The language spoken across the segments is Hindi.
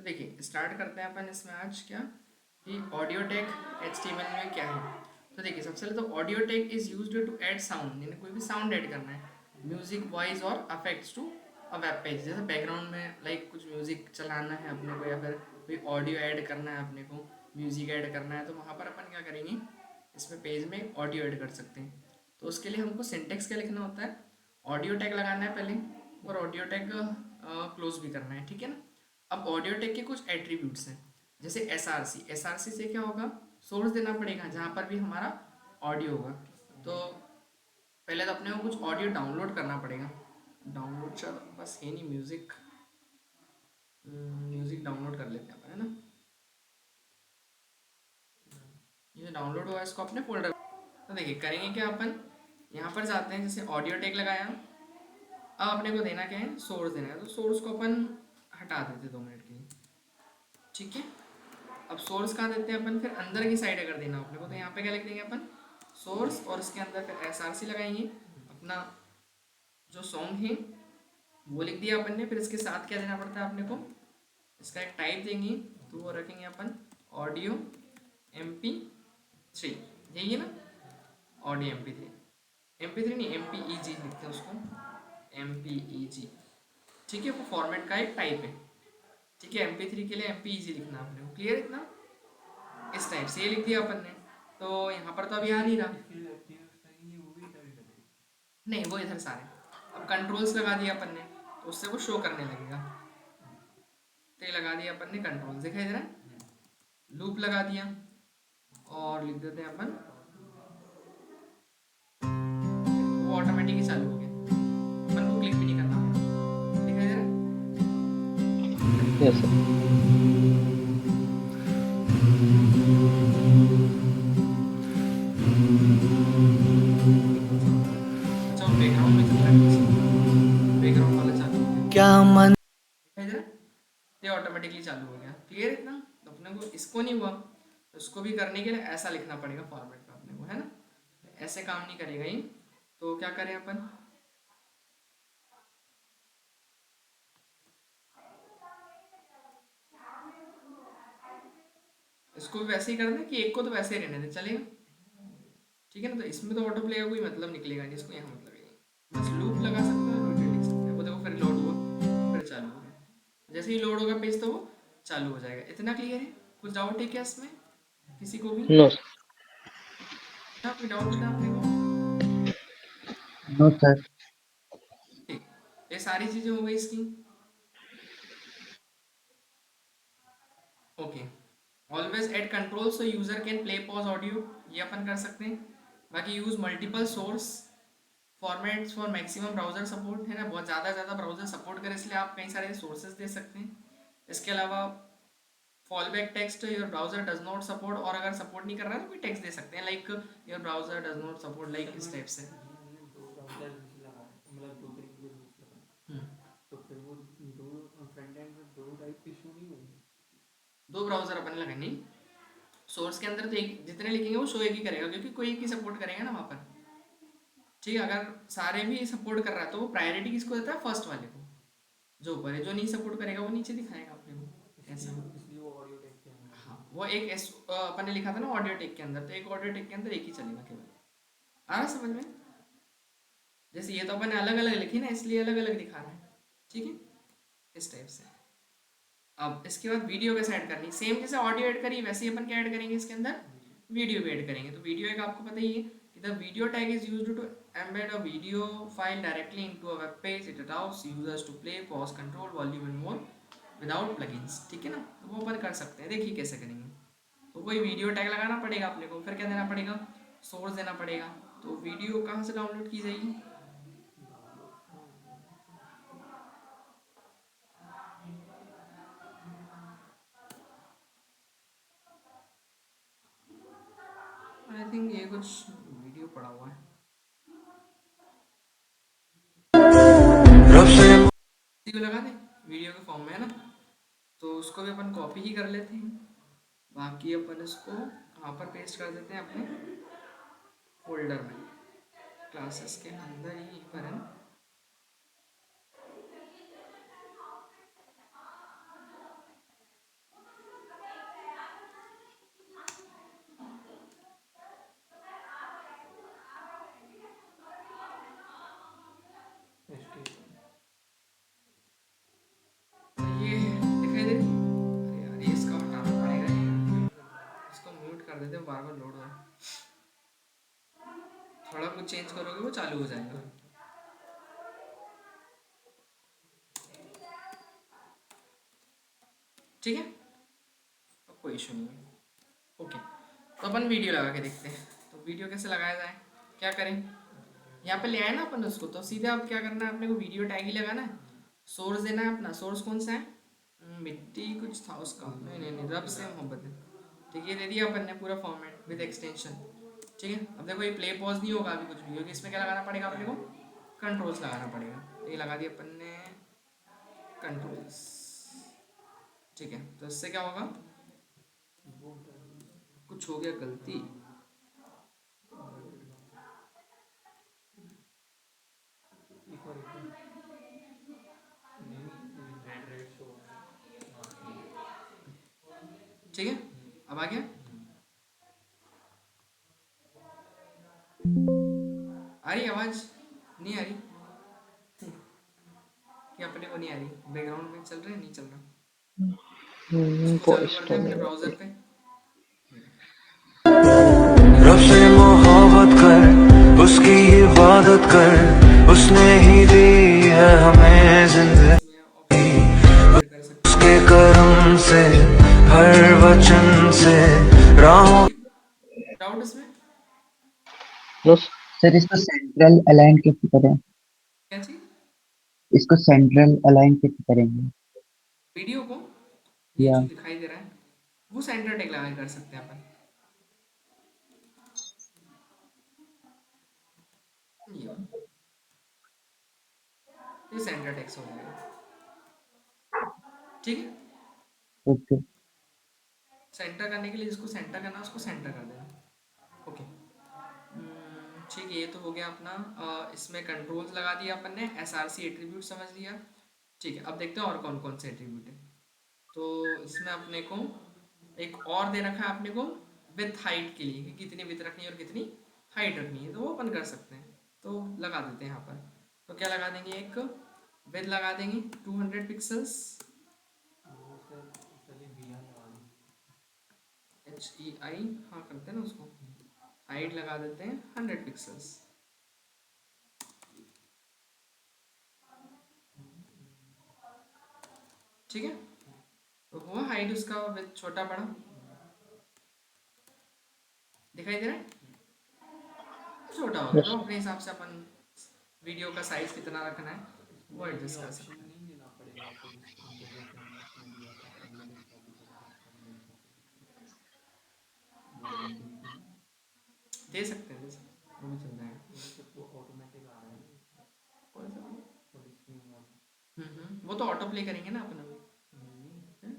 तो देखिए स्टार्ट करते हैं अपन इसमें आज क्या कि ऑडियो टैग HTML में क्या है। तो देखिए सबसे पहले तो audio tag is used to add sound, यानी कोई भी साउंड ऐड करना है, म्यूजिक वॉइस और effects to a web page. जैसे बैकग्राउंड में लाइक कुछ म्यूजिक चलाना है अपने को, या फिर कोई ऑडियो ऐड करना है अपने को, म्यूजिक ऐड करना है, तो वहाँ पर अपन क्या करेंगे, इसमें पेज में ऑडियो ऐड कर सकते हैं। तो उसके लिए हमको सिंटेक्स क्या लिखना होता है, ऑडियो टैग लगाना है पहले, और ऑडियो टैग क्लोज भी करना है, ठीक है ना। अब ऑडियो टैग के कुछ एट्रीब्यूट्स हैं, जैसे एसआरसी से क्या होगा, सोर्स देना पड़ेगा जहाँ पर भी हमारा ऑडियो होगा। तो पहले तो अपने को कुछ ऑडियो डाउनलोड करना पड़ेगा। डाउनलोड चल बस है नहीं, म्यूज़िक म्यूज़िक डाउनलोड कर लेते हैं अपन, है ना। ये डाउनलोड हुआ है, इसको अपने फोल्डर। तो देखिए करेंगे क्या अपन, यहाँ पर जाते हैं, जैसे ऑडियो टैग लगाया। अब अपने को देना क्या है, सोर्स देना है, तो सोर्स को अपन हटा देते 2 मिनट के लिए, ठीक है। अब सोर्स कहाँ देते हैं अपन, फिर अंदर की साइड अगर देना अपने को, तो यहाँ पे क्या लिख देंगे अपन, सोर्स, और इसके अंदर फिर एसआरसी लगाएंगे, अपना जो सॉन्ग है वो लिख दिया अपन ने। फिर इसके साथ क्या देना पड़ता है अपने को, इसका एक टाइप देंगे, तो वो रखेंगे अपन ऑडियो MP3, यही है ना, ऑडियो MP3 नहीं, MPEG लिखते हैं उसको, MPEG, ठीक है। वो फॉर्मेट का एक टाइप है, ठीक है। MP3 के लिए MPEG लिखना है अपने को, क्लियर इतना। इस टाइप से ये लिख दिया अपन ने, तो यहाँ पर तो अभी आ नहीं रहा, नहीं वो इधर सारे। अब कंट्रोल्स लगा दिया अपन ने, तो उससे वो शो करने लगेगा। तो ये लगा दिया अपन ने कंट्रोल, दिखाई दे रहा है, लूप लगा दिया, और लिख देते हैं अपन, वो ऑटोमेटिक ही चालू हो गया, अपन को क्लिक भी नहीं करना पड़ा, दिखाई दे रहा यस सर। है। अच्छा वो बैकग्राउंड में चल रहा है पीछे, बैकग्राउंड वाला चालू हो गया, क्या मन दिखाई दे रहा है, ये ऑटोमेटिकली चालू हो गया, क्लियर इतना। तो अपने को इसको नहीं हुआ, तो उसको भी करने के लिए ऐसा लिखना पड़ेगा फॉर्मेट में अपने को, है ना। ऐसे काम नहीं करेगा ये, तो क्या करें अपन, इसको भी वैसे ही कर दें कि एक को तो वैसे ही रहने दें, चलेगा, ठीक है ना। तो इसमें तो ऑटो प्ले का कोई मतलब निकलेगा नहीं, इसको यहाँ मतलब लगेगा, बस लूप लगा सकते हैं और वीडियो लिख सकते हैं। वो देखो फिर लोड हुआ, फिर चालू हो गया, जैसे ही लोड होगा पेज तो वो चालू हो जाएगा। इतना क्लियर है, कुछ डाउट है क्या इसमें किसी को भी, नो क्या कोई डाउट बता अपने को। No sir. ठीक, ये सारी चीजें हो गई इसकी, okay. Always add control so user can play pause audio, ये अपन कर सकते हैं। बाकी use multiple source formats for maximum browser support, है ना, बहुत ज़्यादा ब्राउजर सपोर्ट करे इसलिए आप कई सारे सोर्सेज दे सकते हैं। इसके अलावा fall back text your browser does not support, और अगर सपोर्ट नहीं कर रहा है तो कोई टेक्स्ट दे सकते हैं, like your browser does not support, like इस टाइप से। हम्म, दो ब्राउजर अपन लगाए नहीं, सोर्स के अंदर तो एक, जितने लिखेंगे वो शो एक ही करेगा, क्योंकि कोई एक ही सपोर्ट करेगा ना वहाँ पर, ठीक है। अगर सारे भी सपोर्ट कर रहा है तो वो प्रायोरिटी किसको देता है, फर्स्ट वाले को, जो ऊपर है। जो नहीं सपोर्ट करेगा वो नीचे दिखाएगा अपने को, ऐसा। हाँ वो एक अपन ने लिखा था ना ऑडियो टेक के अंदर, तो एक ऑडियो टेक के अंदर एक ही चलेगा केवल, आ रहा समझ में। जैसे ये तो अपन ने अलग अलग लिखी ना, इसलिए अलग अलग दिखा रहा है, ठीक है, इस टाइप से। अब इसके बाद वीडियो कैसे ऐड करनी, सेम जैसे ऑडियो ऐड करी वैसे ही अपन क्या ऐड करेंगे इसके अंदर, वीडियो भी ऐड करेंगे। तो वीडियो एक आपको पता ही है कि the video tag is used to embed a video file directly into a web page, it allows users to play pause control volume and more without plugins, ठीक है ना। तो वो अपन कर सकते हैं, देखिए कैसे करेंगे। तो कोई वीडियो टैग लगाना पड़ेगा अपने को, फिर क्या देना पड़ेगा, सोर्स देना पड़ेगा। तो वीडियो कहाँ से डाउनलोड की जाएगी, आई थिंक ये कुछ वीडियो पड़ा हुआ है, इसी को लगा दें वीडियो के फॉर्म में, है ना। तो उसको भी अपन कॉपी ही कर लेते हैं, बाकी अपन इसको कहाँ पर पेस्ट कर देते हैं, अपने फोल्डर में, क्लासेस के अंदर ही यहीं पर है ना। बार बार लोड हो रहा है। थोड़ा कुछ चेंज करोगे वो चालू हो जाएगा। ठीक है, अब कोई इशू नहीं है। ओके, तो अपन वीडियो लगा के देखते हैं। तो वीडियो कैसे लगाया जाए, क्या करें, यहाँ पे ले आए ना अपन उसको, तो सीधे अब क्या करना है, अपने को वीडियो टैग ही लगाना है, सोर्स देना है अपना। सोर्स कौन सा है, मिट्टी कुछ था उसका, नहीं नहीं नहीं, रब से मोहब्बत है। ठीक है, ये दे दिया अपन ने पूरा फॉर्मेट विद एक्सटेंशन। ठीक है, अब देखो ये प्ले पॉज नहीं होगा अभी कुछ भी, क्योंकि इसमें क्या लगाना पड़ेगा अपने को, कंट्रोल्स लगाना पड़ेगा। ये लगा दिया अपन ने कंट्रोल्स। ठीक है, तो इससे क्या होगा, कुछ हो गया गलती, ठीक है, अब आ गया, आ रही आवाज, नहीं आ रही, क्या अपने को नहीं आ रही, बैकग्राउंड में चल रहा है, नहीं चल रहा, इसको चालू वॉइस करते तो हैं अपने नहीं ब्राउजर पे। रब से मोहब्बत कर, उसकी इबादत कर, उसने ही दी है हमें इसमें ऑप्शन जिंदगी, एड कर सकते हैं, उसके करम से, हर वचन से राहों कोई डाउट इसमें, तो सर इसको सेंट्रल अलाइन कैसे करें? क्या चीज, इसको सेंट्रल अलाइन कैसे करेंगे? वीडियो को, ये या जो दिखाई दे रहा है वो सेंटर टेक लगा के कर सकते हैं अपन, ये वाला, ये सेंटर टेक्स हो जाएगा। ठीक है, ओके। सेंटर करने के लिए जिसको सेंटर करना है उसको सेंटर कर देना। ओके, ठीक है, ये तो हो गया अपना। इसमें कंट्रोल्स लगा दिया अपन ने, एस आर सी एट्रीब्यूट समझ लिया। ठीक है, अब देखते हैं और कौन कौन से एट्रीब्यूट है। तो इसमें अपने को एक और दे रखा है अपने को विथ हाइट के लिए, कि कितनी विथ रखनी है और कितनी हाइट रखनी है, तो वो अपन कर सकते हैं। तो लगा देते हैं यहाँ पर, तो क्या लगा देंगे, एक विथ लगा देंगे 200 पिक्सल्स, HEI, हाँ करते हैं ना उसको, हाइट लगा देते हैं 100 पिक्सल्स। ठीक है, तो हुआ हाइट उसका विथ छोटा बड़ा, दिखाई दे रहा है, छोटा हो गया, तो अपने हिसाब से अपन वीडियो का साइज कितना रखना है वो एडजस्ट कर सकते हैं। दे सकते हैं, दे सकते हैं, वो भी चल जाएगा। कौन सा वाला? वो तो ऑटो प्ले करेंगे ना अपन अभी। हैं?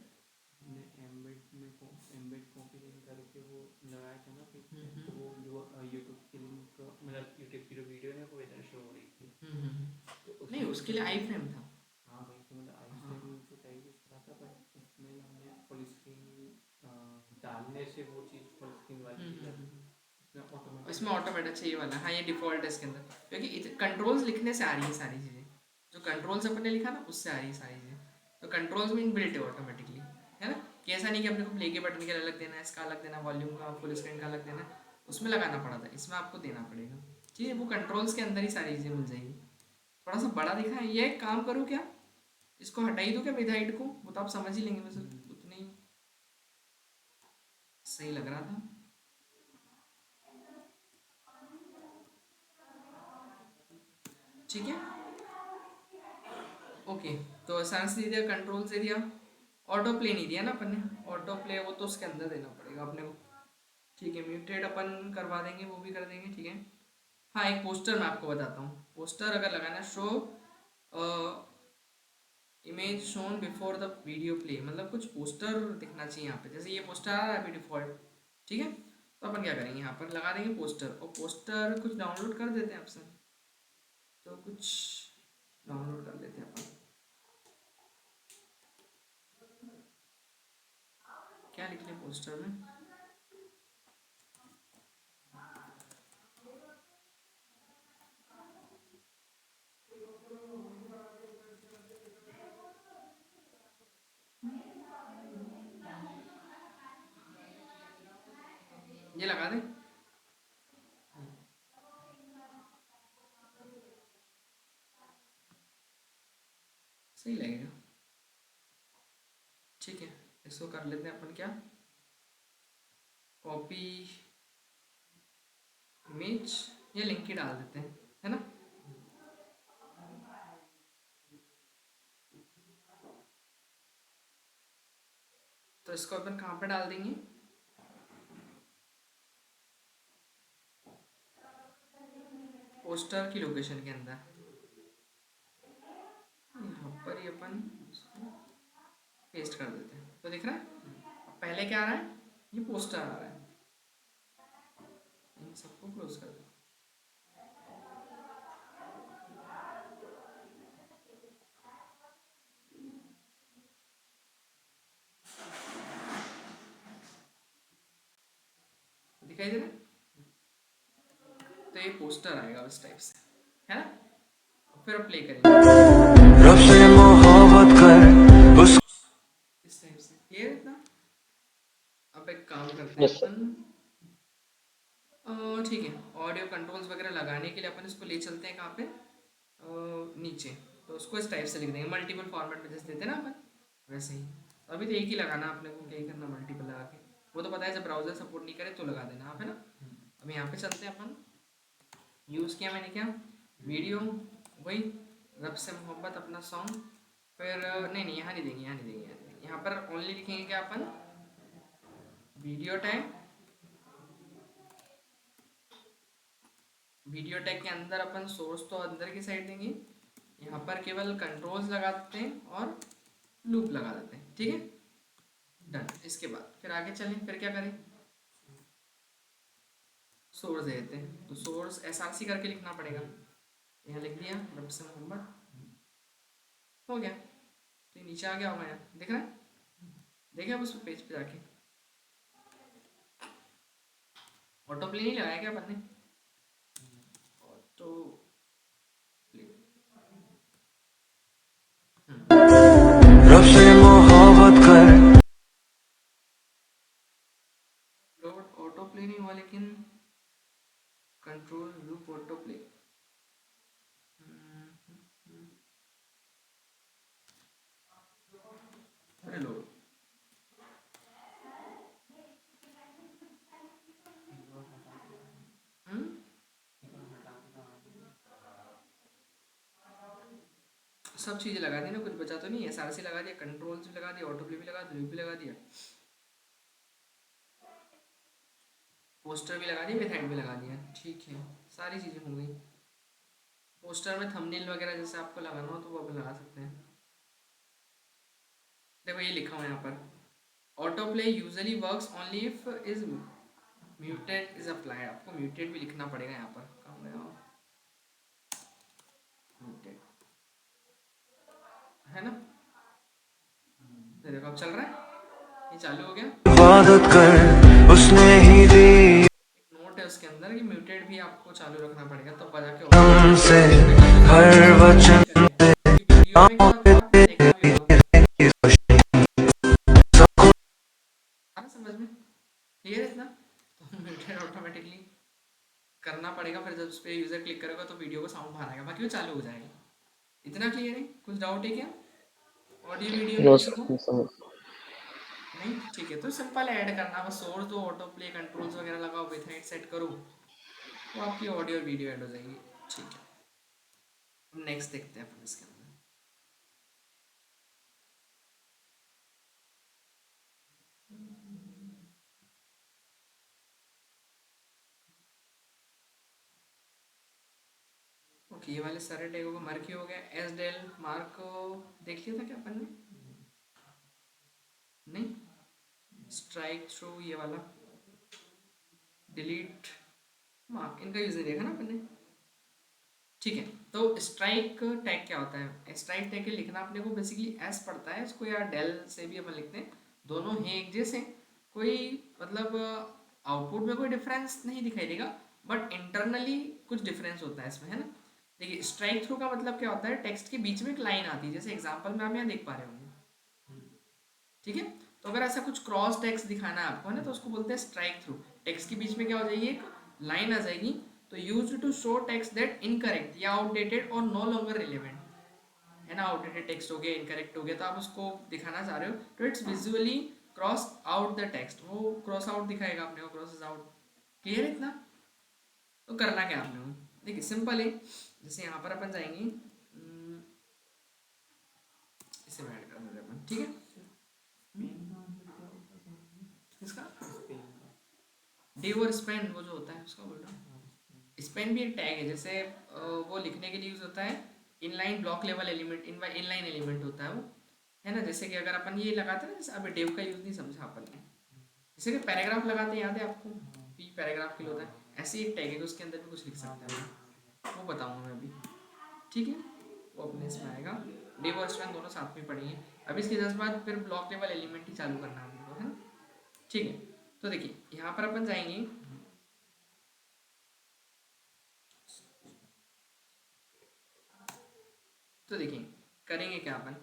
नहीं, उसके लिए आई फ्रेम था। हाँ, इसमें ऑटोमेटिक चाहिए वाला, हाँ ये डिफॉल्ट है इसके अंदर, क्योंकि कंट्रोल्स लिखने से आ रही है सारी चीज़ें, जो कंट्रोल्स अपन ने लिखा ना उससे आ रही है सारी चीज़ें। तो कंट्रोल्स में इनबिल्ट है ऑटोमेटिकली, है ना, कि ऐसा नहीं कि अपने को प्ले के बटन के लिए अलग देना है, इसका अलग देना, वॉल्यूम का फुल स्क्रीन का अलग देना है, उसमें लगाना पड़ा था, इसमें आपको देना पड़ेगा। ठीक है, वो कंट्रोल्स के अंदर ही सारी चीज़ें मिल जाएगी। थोड़ा सा बड़ा दिखा है, ये एक काम करूँ क्या, इसको हटा ही दूँ क्या विद हाइट को, वो तो आप समझ ही लेंगे, वैसे उतनी ही सही लग रहा था। ठीक है, ओके, तो एसेंस दे दिया, कंट्रोल्स दे दिया, ऑटो प्ले नहीं दिया ना अपन ने, ऑटो प्ले वो तो उसके अंदर देना पड़ेगा अपने को। ठीक है, म्यूटेड अपन करवा देंगे, वो भी कर देंगे। ठीक है, हाँ एक पोस्टर मैं आपको बताता हूँ, पोस्टर अगर लगाना, show image shown before the video play, मतलब कुछ पोस्टर दिखना चाहिए यहाँ पे, जैसे ये पोस्टर आ रहा है अभी डिफॉल्ट। ठीक है, तो अपन क्या करेंगे, यहाँ पर लगा देंगे पोस्टर, और पोस्टर कुछ डाउनलोड कर देते हैं ऑप्शन, तो कुछ डाउनलोड कर लेते हैं अपन, क्या लिख लें पोस्टर में, ये लगा दे, सही लगेगा। ठीक है, इसको कर लेते हैं अपन क्या, कॉपी इमेज, ये लिंक ही डाल देते हैं, है ना। तो इसको अपन कहाँ पे डाल देंगे, पोस्टर की लोकेशन के अंदर, यहाँ पर ही अपन पेस्ट कर देते हैं। तो दिख रहा है अब पहले क्या आ रहा है, ये पोस्टर आ रहा है, इन सबको क्लोज कर दो। दिखाई दे रहा है, तो ये पोस्टर आएगा उस टाइप से, है ना। फिर प्ले करेंगे रब से मोहब्बत कर उस इस टाइप से, क्लियर है इतना। अब एक काम करते हैं Yes, sir. अपन, ठीक है, ऑडियो कंट्रोल्स वगैरह लगाने के लिए अपन इसको ले चलते हैं कहाँ पे, नीचे। तो उसको इस टाइप से लिख देंगे, मल्टीपल फॉर्मेट में जैसे देते हैं ना अपन, वैसे ही। तो अभी तो एक ही लगाना अपने को, क्या ही करना मल्टीपल लगा के, वो तो पता है जब ब्राउजर सपोर्ट नहीं करे तो लगा देना आप, है ना। अब यहाँ पे चलते हैं अपन, यूज़ किया मैंने क्या, वीडियो, वही रब से मोहब्बत अपना सॉन्ग, फिर नहीं नहीं यहाँ नहीं देंगे, यहाँ नहीं देंगे, यहाँ नहीं देंगे। यहाँ पर ओनली लिखेंगे क्या अपन, वीडियो टैग, वीडियो टैग के अंदर अपन सोर्स तो अंदर की साइड देंगे, यहाँ पर केवल कंट्रोल्स लगा देते हैं और लूप लगा देते हैं, ठीक है, डन। इसके बाद फिर आगे चलें, फिर क्या करें, सोर्स दे देते हैं। तो सोर्स SRC करके लिखना पड़ेगा, यहाँ लिख दिया रब से मोहब्बत, हो गया। तो ये नीचे आ गया होगा, यहाँ दिख रहा है, देखिए अब उस पेज पे जाके, ऑटो प्ले नहीं लगाया क्या अपन ने, ऑटो प्ले, रब से मोहब्बत कर लोड ऑटो प्ले नहीं हुआ, लेकिन कंट्रोल लूप ऑटो प्ले, अरे लोड, सब चीज़ें लगा दी ना, कुछ बचा तो नहीं है, SRC लगा दिया, कंट्रोल्स भी लगा दिया, ऑटो प्ले भी लगा दिया, लूप भी लगा दिया, पोस्टर भी लगा दिया, मेथड भी लगा दिया, ठीक है, सारी चीज़ें हो गई। पोस्टर में थंबनेल वगैरह जैसे आपको लगाना हो तो वो आप लगा सकते हैं। देखो ये लिखा हुआ है यहाँ पर, auto play usually works only if is muted is applied, आपको म्यूटेड भी लिखना पड़ेगा यहाँ पर, कहाँ गया म्यूटेड, है ना। ये देखो अब चल रहा है, ये चालू हो गया, इबादत कर उसने ही दी एक नोट है उसके अंदर कि म्यूटेड भी आपको चालू रखना पड़ेगा, तब बजा के हमसे हर वचन वीडियो में क्या होता है आपने देखा भी होगा, हाँ समझ में क्लियर है इतना। तो म्यूटेड ऑटोमेटिकली करना पड़ेगा, फिर जब उस पर यूज़र क्लिक करेगा तो वीडियो को साउंड बाहर आएगा, बाकी वो चालू हो जाएगा। इतना क्लियर है, कुछ डाउट है क्या ऑडियो वीडियो में No, किसी sir. को, No, sir. नहीं ठीक है। तो सिंपल ऐड करना, बस सोर्स दो, ऑटो प्ले कंट्रोल्स वगैरह लगाओ, विथ हाइट सेट करो, तो आपकी ऑडियो वीडियो ऐड हो जाएगी, ठीक है। अब नेक्स्ट देखते हैं अपन इसके अंदर, ओके। ये वाले सारे टैगों को मार्क ही हो गया, एस डेल मार्क देख लिया था क्या अपन ने, नहीं, स्ट्राइक थ्रू ये वाला, डिलीट मार्क, इनका यूज नहीं देखा ना अपन ने, ठीक है। तो स्ट्राइक टैग क्या होता है, स्ट्राइक टैग के लिखना अपने को बेसिकली एस पड़ता है इसको, या डेल से भी अपन लिखते हैं, दोनों हैं एक जैसे, कोई मतलब आउटपुट में कोई डिफरेंस नहीं दिखाई देगा, बट इंटरनली कुछ डिफरेंस होता है इसमें, है ना। देखिए स्ट्राइक थ्रू का मतलब क्या होता है, टेक्स्ट के बीच में एक लाइन आती है, जैसे एग्जांपल में आप यहाँ देख पा रहे होंगे, ठीक है। तो अगर ऐसा कुछ क्रॉस टेक्स्ट दिखाना है आपको है ना, तो उसको बोलते हैं स्ट्राइक थ्रू। टेक्स्ट के बीच में क्या हो जाएगी, एक लाइन आ जाएगी, तो use to show text that incorrect या आउटडेटेड और नो लॉन्गर रिलेवेंट, है ना, आउटडेटेड टेक्स्ट हो गया, इनकरेक्ट हो गया, तो आप उसको दिखाना चाह रहे हो, तो it's visually cross out the text, वो क्रॉस आउट दिखाएगा अपने को, क्रॉसेस आउट। क्लियर है इतना? तो करना क्या आपने को, देखिए सिंपल है, जैसे यहाँ पर अपन जाएंगे, इसे ऐड कर देते हैं अपन, ठीक है, इसका डिव और स्पेन वो जो होता है उसका बोल रहा हूँ। स्पेन भी एक टैग है, जैसे वो लिखने के लिए यूज होता है, inline block level element, inline element होता है वो, है ना, जैसे कि अगर अपन ये लगाते हैं ना, जैसे अभी डिव का यूज नहीं समझा अपन ने, जैसे कि पैराग्राफ लगाते हैं, याद है आपको, पी पैराग्राफ के लिए होता है, ऐसे एक टैग है कि उसके अंदर भी कुछ लिख सकते हैं, वो बताऊंगा मैं अभी, ठीक है, वो अपने इसमें आएगा, डिव और स्पेन दोनों साथ में पढ़ेंगे। अभी इसके 10 बाद फिर ब्लॉक लेवल एलिमेंट ही चालू करना है आपको, है ना, ठीक है। तो देखिए यहाँ पर अपन जाएंगे, तो देखिए करेंगे क्या अपन,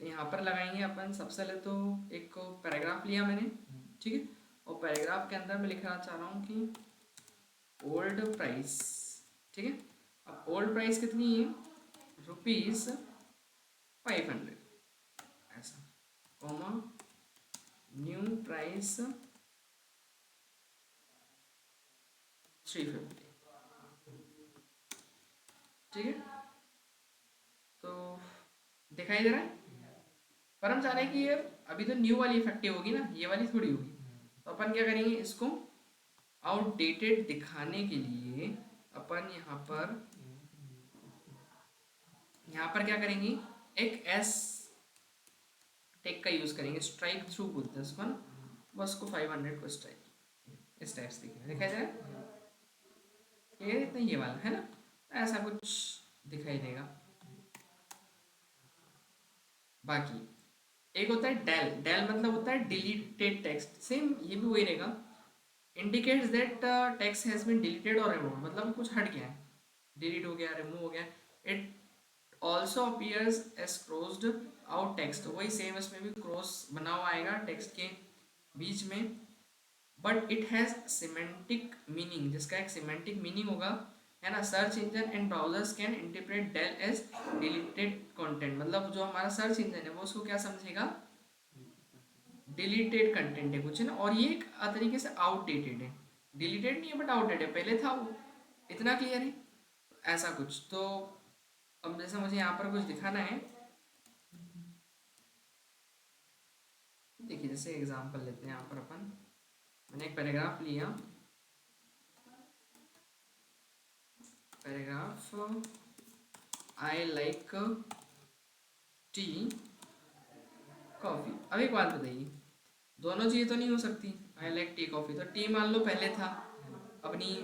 तो यहाँ पर लगाएंगे अपन सबसे पहले तो एक पैराग्राफ लिया मैंने, ठीक है, और पैराग्राफ के अंदर मैं लिखना चाह रहा हूँ कि ओल्ड प्राइस, ठीक है, अब ओल्ड प्राइस कितनी है, ₹500, ऐसा, कॉमा न्यू प्राइस 350, ठीक है, तो दिखाई दे रहा है, पर हम चाह रहे हैं कि ये अभी तो न्यू वाली इफेक्टिव होगी ना, ये वाली थोड़ी होगी, तो अपन क्या करेंगे, इसको आउटडेटेड दिखाने के लिए अपन यहाँ पर क्या करेंगे, एक एस टेक का यूज करेंगे, स्ट्राइक थ्रू बोलते हैं उसको ना, बस को 500 को स्ट्राइक, इस टाइप से दिखाई दे रहा है, क्लियर इतना, ये वाला है ना, ऐसा कुछ दिखाई देगा। बाकी एक होता है डेल, डेल मतलब होता है डिलीटेड टेक्स्ट, सेम ये भी वही रहेगा, indicates that text has been deleted और रिमूव, मतलब कुछ हट गया है, डिलीट हो गया, रिमूव हो गया। It also appears as crossed out text, वही सेम इसमें भी क्रॉस बना हुआ आएगा टेक्स्ट के बीच में, but it has semantic meaning, जिसका एक सिमेंटिक मीनिंग होगा, है ना, search engine and browsers can interpret del as deleted content, मतलब जो हमारा सर्च इंजन है वो उसको क्या समझेगा, डिलीटेड कंटेंट है कुछ, है ना, और ये एक तरीके से आउटडेटेड है, डिलीटेड नहीं है बट आउटडेटेड है, पहले था वो, इतना क्लियर है, ऐसा कुछ। तो अब जैसे मुझे यहाँ पर कुछ दिखाना है, देखिए जैसे एग्जांपल लेते हैं यहाँ पर अपन, मैंने एक पैराग्राफ लिया, paragraph I like tea coffee, अब एक बात बताइए, दोनों चीज़ें तो नहीं हो सकती, आई लाइक टी कॉफ़ी, तो टी मान लो पहले था, अपनी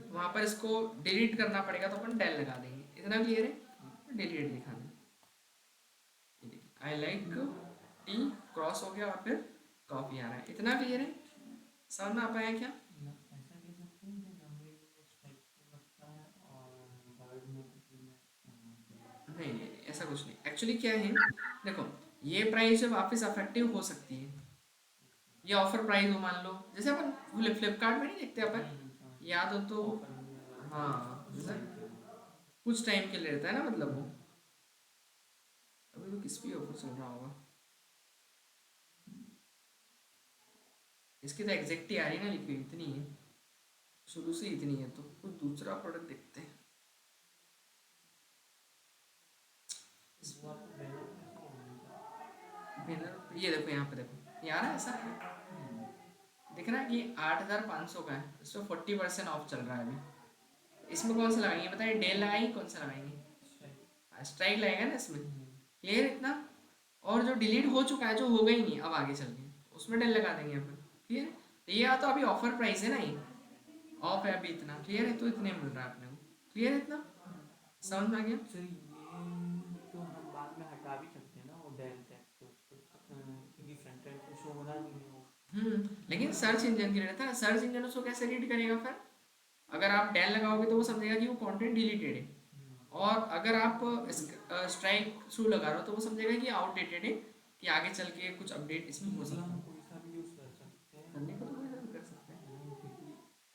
वहाँ पर इसको डिलीट करना पड़ेगा, तो अपन डेल लगा देंगे, इतना क्लियर है, डिलीट लिखा दें, आई लाइक टी क्रॉस हो गया और फिर कॉफ़ी आ रहा है, इतना क्लियर है, समझ में आ पाया क्या? नहीं नहीं ऐसा कुछ नहीं, एक्चुअली क्या है, देखो ये प्राइस जब वापस अफेक्टिव हो सकती है, ये ऑफर प्राइस हो मान लो, जैसे अपन फ्लिपकार्ट में नहीं देखते अपन, याद हो तो, हाँ जैसे कुछ टाइम के लिए रहता है ना, मतलब वो अभी तो किस भी ऑफर चल रहा होगा, इसकी तो एग्जैक्ट ही आ रही है ना लिखी हुई, इतनी है शुरू से इतनी है, तो कुछ दूसरा प्रोडक्ट देखते हैं, बैनर ये देखो, यहाँ पे देखो ये आ रहा है ऐसा, दिख रहा है कि 8,500 का है, इसमें 40% ऑफ चल रहा है अभी, इसमें कौन सा लगाएंगे बताइए, डेल लगाएंगे कौन सा लगाएंगे, स्ट्राइक लगेगा ना इसमें, क्लियर इतना, और जो डिलीट हो चुका है, जो होगा ही नहीं अब आगे चल के, उसमें डेल लगा देंगे अपन, क्लियर, तो ये तो अभी ऑफर प्राइस है ना, ये ऑफ है अभी इतना, क्लियर है, तो इतने मिल रहा है अपने को, क्लियर है इतना, समझ में आ गया? सर ये तो हम बाद में हटा भी सकते हैं ना वो डेल टेक्स्ट, क्योंकि फ्रंट एंड पे शो होना नहीं है वो। लेकिन सर्च इंजन के लिए रहता है, सर्च इंजन उसको कैसे रीड करेगा फिर, अगर आप डेल लगाओगे तो वो समझेगा कि वो कंटेंट डिलीटेड है, और अगर आप स्ट्राइक थ्रू लगा रहे हो तो वो समझेगा कि आउटडेटेड है, कि आगे चल के कुछ अपडेट इसमें हो सकता है। करने को तो कोई भी कर सकते हैं, नहीं, क्योंकि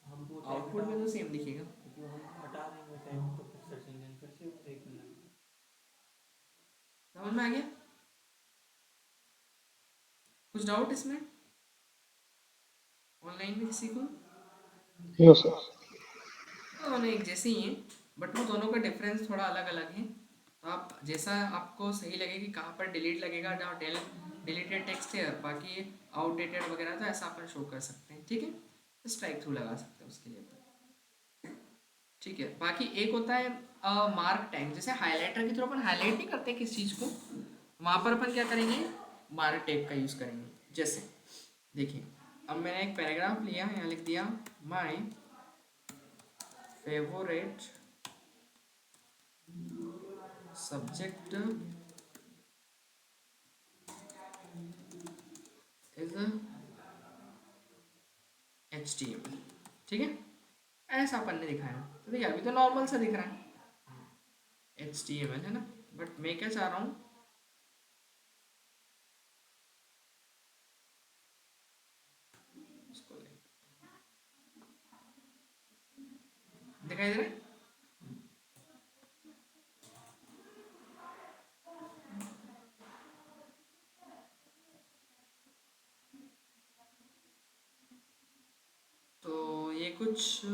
हम वो आउटपुट में तो सेम दिखेगा। क्योंकि हम हटा देंगे टैग तो फिर सर्च इंजन फिर से देखने लगेगा। समझ में आ गया? कुछ डाउट इसमें ऑनलाइन में किसी को? No sir. तो दोनों एक जैसे ही हैं, बट वो दोनों का डिफरेंस थोड़ा अलग अलग है। तो आप जैसा आपको सही लगे कि कहाँ पर डिलीट लगेगा, जहाँ डिलीटेड टेक्स्ट है और बाकी आउटडेटेड वगैरह, तो ऐसा अपन शो कर सकते हैं। ठीक है, स्ट्राइक थ्रू लगा सकते हैं उसके लिए अपन। ठीक है, बाकी एक होता है मार्क टैग, जैसे हाईलाइटर के थ्रू अपन हाईलाइट नहीं करते किस चीज़ को, वहाँ पर अपन क्या करेंगे, मार्क टैग का यूज़ करेंगे। जैसे देखिए, अब मैंने एक पैराग्राफ लिया, यहाँ लिख दिया my favourite subject is HTML। ठीक है, ऐसा अपन ने दिखाया। तो देखिए अभी तो नॉर्मल सा दिख रहा है HTML है ना, बट मैं क्या चाह रहा हूँ, उसको दिखाई दे रहा है। तो ये कुछ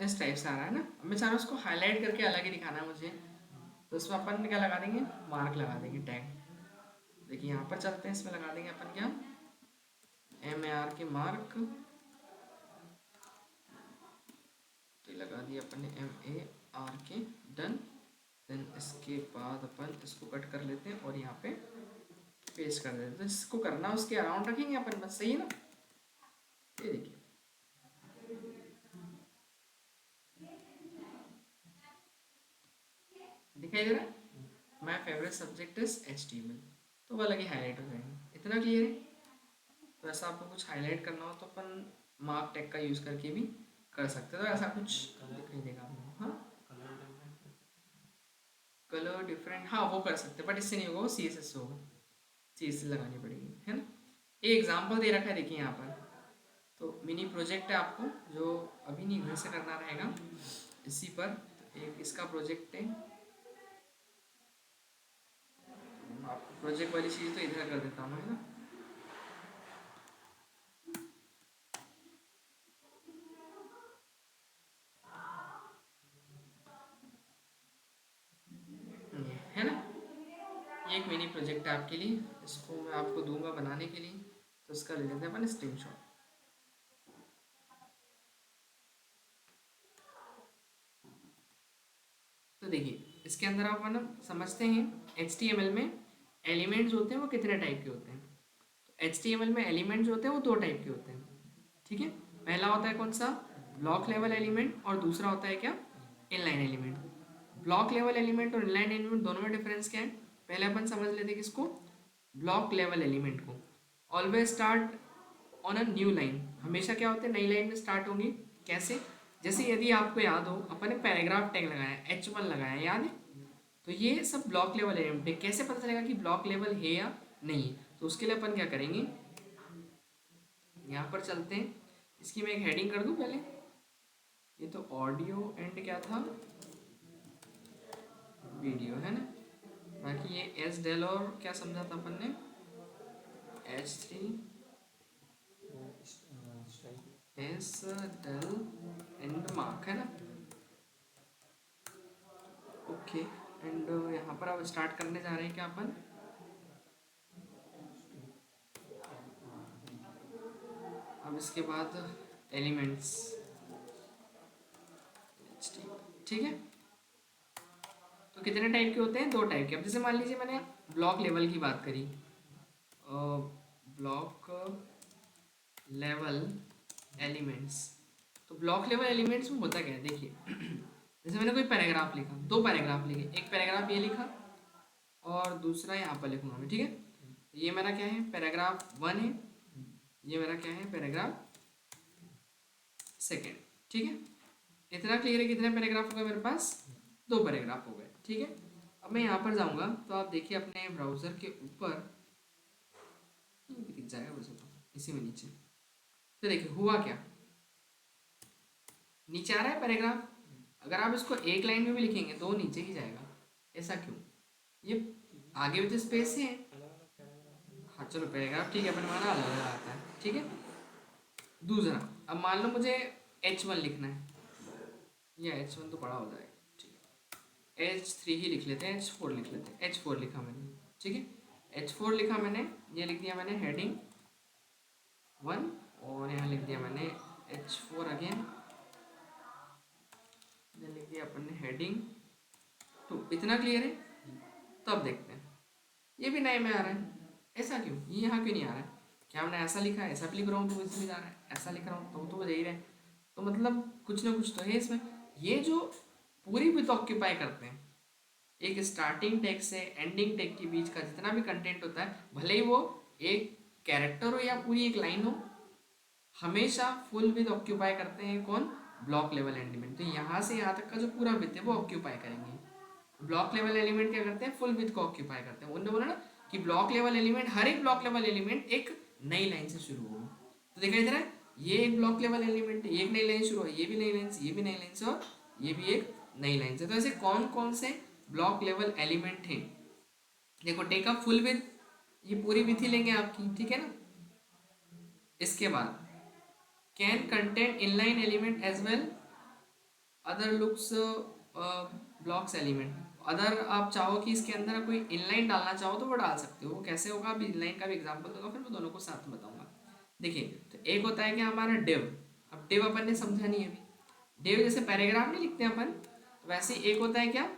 इस टाइप से आ रहा है ना। अब मैं चाह रहा हूँ उसको हाईलाइट करके अलग ही दिखाना है मुझे, तो इसमें अपन क्या लगा देंगे, मार्क लगा देंगे, टैग। देखिए यहाँ पर चलते हैं, इसमें लगा देंगे अपन क्या, MAR के मार्क, तो लगा दिया अपन ने MAR के, डन। देन इसके बाद अपन इसको कट कर लेते हैं और यहाँ पे पेस्ट कर देते हैं। तो जिसको करना है उसके अराउंड रखेंगे अपन, बस सही है ना। ये देखिए दिखाई दे रहा है, my favourite subject is HTML, तो वो अलग ही हाईलाइट हो जाएंगे। इतना क्लियर है? तो ऐसा आपको कुछ हाईलाइट करना हो तो अपन मार्क टैग का यूज़ करके भी कर सकते हो। तो ऐसा कुछ दिखाई देगा आपको। हाँ, कलर डिफरेंट, हाँ वो कर सकते हैं, बट इससे नहीं होगा, वो CSS से होगा, CSS लगानी पड़ेगी, है ना। एक एग्जांपल दे रखा है, देखिए यहाँ पर। तो मिनी प्रोजेक्ट है आपको, जो अभी नहीं घर से करना रहेगा इसी पर। तो एक इसका प्रोजेक्ट है, आपको प्रोजेक्ट वाली चीज़ तो इधर कर देता हूँ, है ना। है ना, ये एक मिनी प्रोजेक्ट है आपके लिए, इसको मैं आपको दूंगा बनाने के लिए। तो इसका ले लेते हैं अपन स्क्रीनशॉट। तो देखिए इसके अंदर आप ना समझते हैं, HTML में एलिमेंट्स होते हैं वो कितने टाइप के होते हैं। तो HTML में एलिमेंट्स होते हैं वो 2 टाइप के होते हैं। ठीक है, पहला होता है कौन सा, ब्लॉक लेवल एलिमेंट, और दूसरा होता है क्या, inline element. Block level element और इनलाइन एलिमेंट दोनों में डिफरेंस क्या है, पहले अपन समझ लेते हैं किसको, ब्लॉक लेवल एलिमेंट को। Always start on a new line, हमेशा क्या होते हैं, नई लाइन में स्टार्ट होंगी। कैसे, जैसे यदि आपको याद हो, अपन ने पैराग्राफ टैग लगाया, H1 लगाया, याद है। तो ये सब ब्लॉक लेवल एलिमेंट है। कैसे पता चलेगा कि ब्लॉक लेवल है या नहीं, तो उसके लिए अपन क्या करेंगे, यहाँ पर चलते हैं। इसकी मैं एक हेडिंग कर दूँ पहले, ये तो ऑडियो एंड क्या था, वीडियो, है ना। बाकी ये एस डेल और क्या समझा था अपन ने, H3 S del and mark, है ना। ओके, एंड यहाँ पर अब स्टार्ट करने जा रहे हैं क्या अपन, अब इसके बाद एलिमेंट्स, ठीक है। तो कितने टाइप के होते हैं, 2 टाइप के। अब जैसे मान लीजिए मैंने ब्लॉक लेवल की बात करी, ब्लॉक लेवल एलिमेंट्स। तो ब्लॉक लेवल एलिमेंट्स में होता क्या है, देखिए जैसे मैंने कोई पैराग्राफ लिखा, 2 पैराग्राफ लिखे, एक पैराग्राफ ये लिखा और दूसरा यहाँ पर लिखूंगा मैं, ठीक है। ये मेरा क्या है, पैराग्राफ 1 है, ये मेरा क्या है, पैराग्राफ 2, ठीक है। इतना क्लियर है, कितने पैराग्राफ हो गए मेरे पास, 2 पैराग्राफ हो गए, ठीक है। अब मैं यहाँ पर जाऊँगा तो आप देखिए अपने ब्राउज़र के ऊपर, ये भी दिख जाएगा वैसे तो, इसी में नीचे। तो देखिए हुआ क्या, नीचे आ रहा है पैराग्राफ। अगर आप इसको एक लाइन में भी लिखेंगे तो वो नीचे ही जाएगा। ऐसा क्यों? ये आगे भी तो स्पेस है। हाँ चलो पैराग्राफ ठीक है, अपन माना अलग अलग आता है, ठीक है। दूसरा, अब मान लो मुझे H1 लिखना है, या H1 तो बड़ा हो जाएगा, ठीक है। H3 ही लिख लेते हैं, H4 लिख लेते हैं। H4 लिखा मैंने, ठीक है। H4 लिखा मैंने, ये लिख दिया मैंने हेडिंग 1, और यहाँ लिख दिया मैंने H4 अगेन, लिख दिया अपन ने हेडिंग 2। इतना क्लियर है? तब देखते हैं, ये भी नए में आ रहा है, ऐसा क्यों? ये यहाँ क्यों नहीं आ रहा है? क्या हमने ऐसा लिखा है, ऐसा भी लिख रहा हूँ तो इसमें जा रहा है, ऐसा लिख रहा हूँ तो बजा ही रहा है। तो मतलब कुछ ना कुछ तो है इसमें। ये जो पूरी विथ ऑक्यूपाई करते हैं, एक स्टार्टिंग टैग से एंडिंग टैग के बीच का जितना भी कंटेंट होता है, भले ही वो एक कैरेक्टर हो या पूरी एक लाइन हो, हमेशा फुल विथ ऑक्यूपाई करते हैं कौन? Block level element. तो यहाँ से यहाँ तक का जो पूरा विथ है वो ऑक्यूपाई करेंगे। ब्लॉक लेवल एलिमेंट क्या करते हैं? फुल विथ को ऑक्यूपाई करते हैं। उन्होंने बोला ना कि ब्लॉक लेवल एलिमेंट, हर एक ब्लॉक लेवल एलिमेंट एक नई लाइन से शुरू होगा। तो दिखाई दे रहा है, ये एक ब्लॉक लेवल एलिमेंट है, ये एक नई लाइन शुरू है, ये भी नई लाइन से, ये भी नई लाइन से, और ये भी एक नई लाइन से। तो ऐसे कौन कौन से ब्लॉक लेवल एलिमेंट हैं? देखो, टेक अप फुल विथ, ये पूरी विथ ही लेंगे आपकी, ठीक है ना। इसके बाद can content inline element as well, other looks blocks element. Other आप चाहो कि इसके अंदर कोई इनलाइन डालना चाहो तो वो डाल सकते हो। वो कैसे होगा, अभी इनलाइन का भी एग्जांपल दूंगा, फिर मैं दोनों को साथ में बताऊंगा। देखिए, तो एक होता है कि हमारा डिव। अब डिव अपन ने समझा नहीं अभी। डिव जैसे पैराग्राफ नहीं लिखते अपन, तो वैसे एक होता है क्या,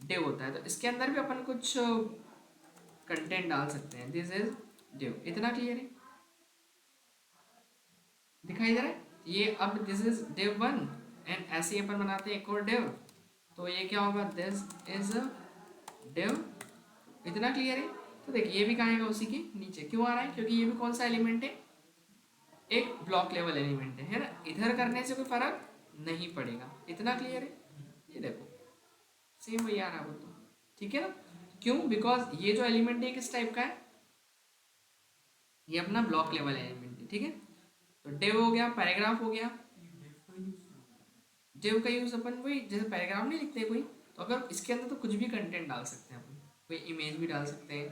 डिव होता है। तो इसके अंदर भी अपन कुछ कंटेंट डाल सकते हैं। This is div. इतना क्लियर है? दिखाई दे रहा है ये? अब दिस इज डिव 1, एंड ऐसे ही अपन बनाते हैं एक और डिव, तो ये क्या होगा, दिस इज डिव। इतना क्लियर है? तो देखिए ये भी कहाँ आएगा, उसी के नीचे। क्यों आ रहा है? क्योंकि ये भी कौन सा एलिमेंट है, एक ब्लॉक लेवल एलिमेंट है ना। इधर करने से कोई फर्क नहीं पड़ेगा। इतना क्लियर है? ये देखो सेम वही आ रहा है वो तो, ठीक है ना। क्यों? बिकॉज ये जो एलिमेंट है किस टाइप का है, ये अपना ब्लॉक लेवल एलिमेंट है, ठीक है। तो डिव हो गया, पैराग्राफ हो गया। डिव का यूज अपन वही, जैसे पैराग्राफ नहीं लिखते कोई, तो अगर इसके अंदर तो कुछ भी कंटेंट डाल सकते हैं अपन, कोई इमेज भी डाल सकते हैं,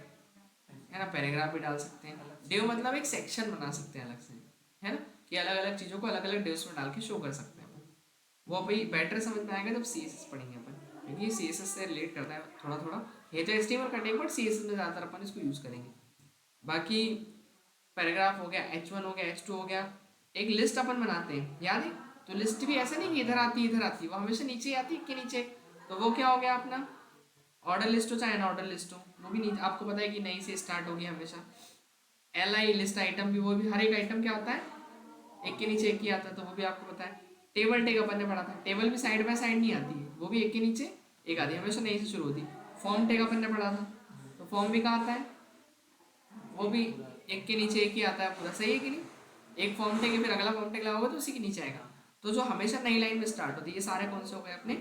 है ना, पैराग्राफ भी डाल सकते हैं। डिव मतलब एक सेक्शन बना सकते हैं अलग से, है ना, कि अलग अलग चीज़ों को अलग अलग डिव्स में डाल के शो कर सकते हैं अपन। वो अभी बेटर समझ में आएगा जब CSS पढ़ेंगे अपन, क्योंकि CSS से रिलेट करता है थोड़ा थोड़ा। ये तो HTML कटेगा, बट CSS में ज़्यादातर अपन इसको यूज़ करेंगे। बाकी पैराग्राफ हो गया, H1 हो गया, H2 हो गया। एक लिस्ट अपन बनाते हैं, याद है? तो लिस्ट भी ऐसा नहीं कि इधर आती इधर आती, वो हमेशा नीचे आती है, के नीचे। तो वो क्या हो गया अपना ऑर्डर लिस्ट हो चाहे अनऑर्डर लिस्ट हो, वो भी नीचे। आपको पता है कि नई से स्टार्ट होगी हमेशा। LI लिस्ट आइटम भी, वो भी हर एक आइटम क्या होता है, एक के नीचे एक ही आता है, तो वो भी आपको पता है। टेबल टेक अपन ने पढ़ा था, टेबल भी साइड बाय साइड नहीं आती है, वो भी एक के नीचे एक आती है, हमेशा नई से शुरू होती है। फॉर्म टेक अपन ने पढ़ा था, तो फॉर्म भी कहाँ आता है, वो भी एक के नीचे एक ही आता है पूरा, सही है कि नहीं। एक फॉर्म टेक है, फिर अगला फॉर्म टेक लगाओगे तो उसी के नीचे आएगा। तो जो हमेशा नई लाइन में स्टार्ट होती है, ये सारे कौन से हो गए अपने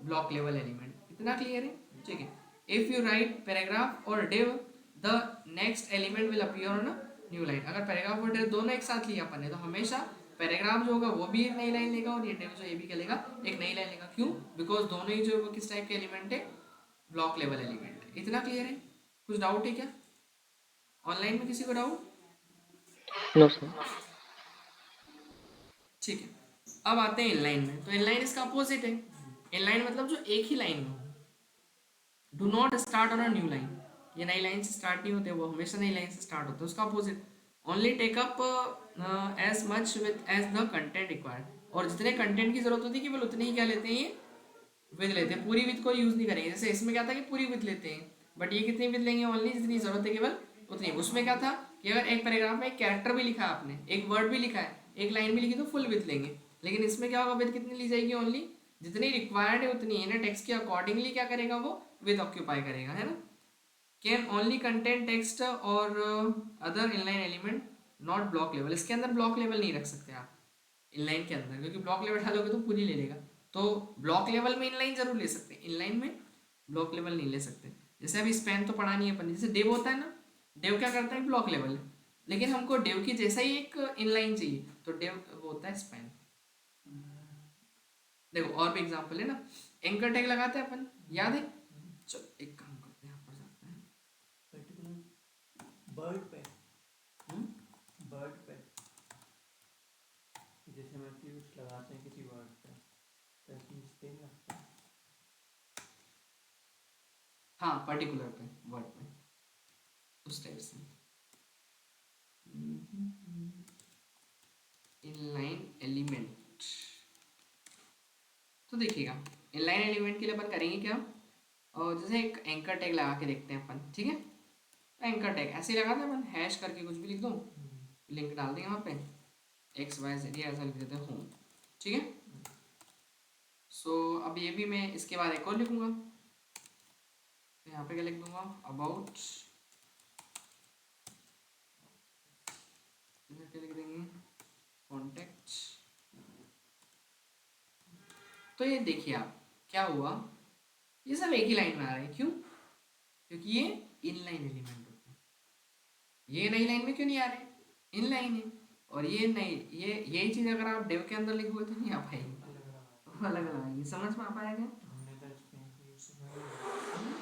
ब्लॉक लेवल एलिमेंट। इतना क्लियर है? ठीक है। इफ यू राइट पैराग्राफ और div, the next element will appear on new line. अगर पैराग्राफ और डिव दोनों एक साथ लिया अपन ने, तो हमेशा पैराग्राफ जो होगा वो भी एक नई लाइन लेगा, और ये डिव जो ये भी क्या लेगा, एक नई लाइन लेगा। क्यों? बिकॉज दोनों ही जो किस टाइप के एलिमेंट है, ब्लॉक लेवल एलिमेंट। इतना क्लियर है? कुछ डाउट है क्या ऑनलाइन में, किसी को डाउट? No sir. ठीक है, अब आते हैं इनलाइन में। तो इनलाइन इसका अपोजिट है। इनलाइन मतलब जो एक ही लाइन में हो। Do not start on a new line, ये नई लाइन से स्टार्ट नहीं होते, वो हमेशा नई लाइन से स्टार्ट होते हैं। उसका opposite, only take up as much with as the content required. और जितने कंटेंट की जरूरत होती है केवल उतने ही क्या लेते हैं, ये विथ लेते हैं, पूरी विथ को यूज नहीं करेंगे। जैसे इसमें क्या था कि पूरी विथ लेते हैं, बट ये कितनी विथ लेंगे, ओनली जितनी जरूरत है केवल उतनी। उसमें क्या था कि अगर एक पैराग्राफ में एक कैरेक्टर भी लिखा है आपने, एक वर्ड भी लिखा है, एक लाइन भी लिखी, तो फुल विथ लेंगे। लेकिन इसमें क्या होगा, विथ कितनी ली जाएगी, ओनली जितनी रिक्वायर्ड है उतनी, है ना। टेक्स्ट के अकॉर्डिंगली क्या करेगा, वो विथ ऑक्यूपाई करेगा, है ना। कैन ओनली कंटेंट टेक्स्ट और other inline element not block level. इसके अंदर ब्लॉक लेवल नहीं रख सकते आप इनलाइन के अंदर, क्योंकि ब्लॉक लेवल डालोगे तो पूरी ले लेगा। तो ब्लॉक लेवल में इनलाइन जरूर ले सकते हैं, इनलाइन में ब्लॉक लेवल नहीं ले सकते। जैसे अभी स्पैन तो पढ़ा नहीं है अपन, जैसे डेव होता है ना, डेव क्या करता है ब्लॉक लेवल, लेकिन हमको डेव की जैसा ही एक इनलाइन चाहिए, तो डेव वो होता है स्पैन। देखो और भी एग्जांपल है ना, एंकर टैग लगाते हैं अपन, याद है? चलो एक काम करते हैं, यहाँ पर जाते हैं। पर्टिकुलर बर्ड पे, बर्ड पे जैसे हम एट्रीब्यूट्स लगाते हैं किसी वर्ड पे, तो इसमें स्पेन लगता है। हाँ पर्टिकुलर पे, वर्ड पे, उस टाइप से। इनलाइन एलिमेंट, तो देखिएगा इनलाइन एलिमेंट के लिए अपन करेंगे क्या, और जैसे एक एंकर टैग लगा के देखते हैं अपन, ठीक है? एंकर टैग ऐसे ही लगाते हैं अपन, हैश करके कुछ भी लिख दो, लिंक डाल देंगे वहाँ पे, एक्स वाई जेड ऐसा लिख देते हैं होम, ठीक है? सो अब ये भी मैं इसके बाद एक और लिखूंगा, तो यहाँ पे क्या लिख दूंगा, अबाउट, क्या लिख देंगे, कॉन्टेक्ट। तो ये देखिए आप क्या हुआ, ये सब एक ही लाइन में आ रहे हैं, क्यों? क्योंकि ये इनलाइन एलिमेंट होते हैं। ये नई लाइन में क्यों नहीं आ रहे, इनलाइन है। और ये नहीं, ये यही चीज़ अगर आप डेव के अंदर लिखोगे तो नहीं आ पाएगी, अलग अलग आएगी। समझ में आ पाएगा? हमने तो स्पेन का यूज़ किया, हमने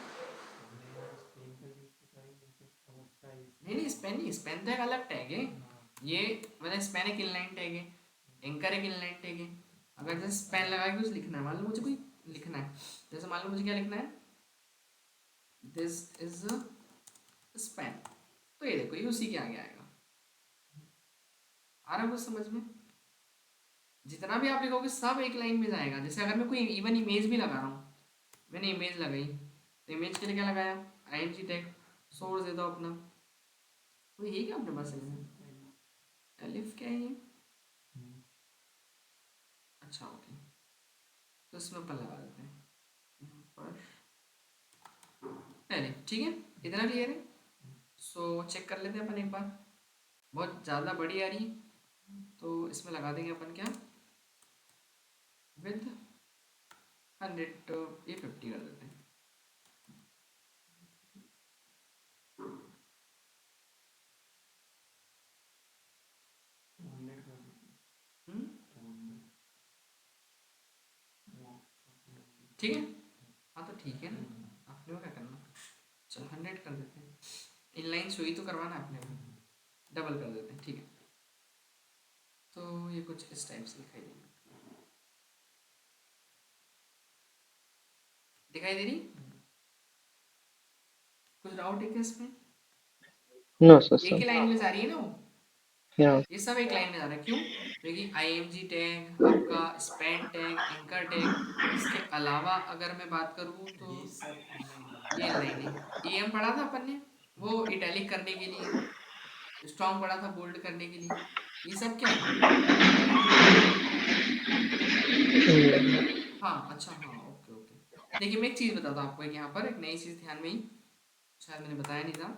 यार स्पेन का यूज़ किया है, लेकिन अब उसका नहीं स्पेन नहीं, स्पेन तो एक अलग टैग है। ये मतलब स्पेन एक इनलाइन टैग है, एंकर एक इनलाइन टैग है। अगर जैसे स्पेन लगा के कुछ लिखना है, मान लो मुझे कोई लिखना है, जैसे मान लो मुझे क्या लिखना है, दिस इज स्पेन, तो ये देखो ये उसी के आगे आएगा। आ रहा है कुछ समझ में? जितना भी आप लिखोगे सब एक लाइन में जाएगा। जैसे अगर मैं कोई इवन इमेज भी लगा रहा हूँ, मैंने इमेज लगाई, तो इमेज के लिए क्या लगाया, ING टैग, सोर्स दे दो अपना, वो यही क्या अपने पास एलिफ क्या है ये, अच्छा ओके, तो इसमें अपन लगा देते हैं यहाँ पर एलिफ, ठीक है? इतना क्लियर है? सो चेक कर लेते हैं अपन एक बार, बहुत ज़्यादा बड़ी आ रही है तो इसमें लगा देंगे अपन क्या, विद 100, ये 50 कर देते हैं। ठीक है, हाँ तो ठीक है ना, आपने वो क्या करना, चलो 100 कर देते हैं, इनलाइन सुई तो करवाना अपने को, डबल कर देते हैं, ठीक है? तो ये कुछ इस टाइप से दिखाई दे रही, कुछ डाउट है क्या इसमें? No, sir. एक ही लाइन में जा रही है ना वो, Yeah. ये सब एक लाइन में जा रहा है, क्यों? क्योंकि IMG टैग, आपका स्पैन टैग, एंकर टैग, इसके अलावा अगर मैं बात करूँ तो ये सब इनलाइन ये लाइन है। EM पढ़ा था अपन ने, वो इटैलिक करने के लिए, स्ट्रॉन्ग पढ़ा था बोल्ड करने के लिए, ये सब क्या है? हाँ अच्छा, हाँ ओके ओके। देखिए मैं एक चीज़ बताता हूँ आपको, एक यहाँ पर एक नई चीज़ ध्यान में ही, शायद मैंने बताया नहीं था।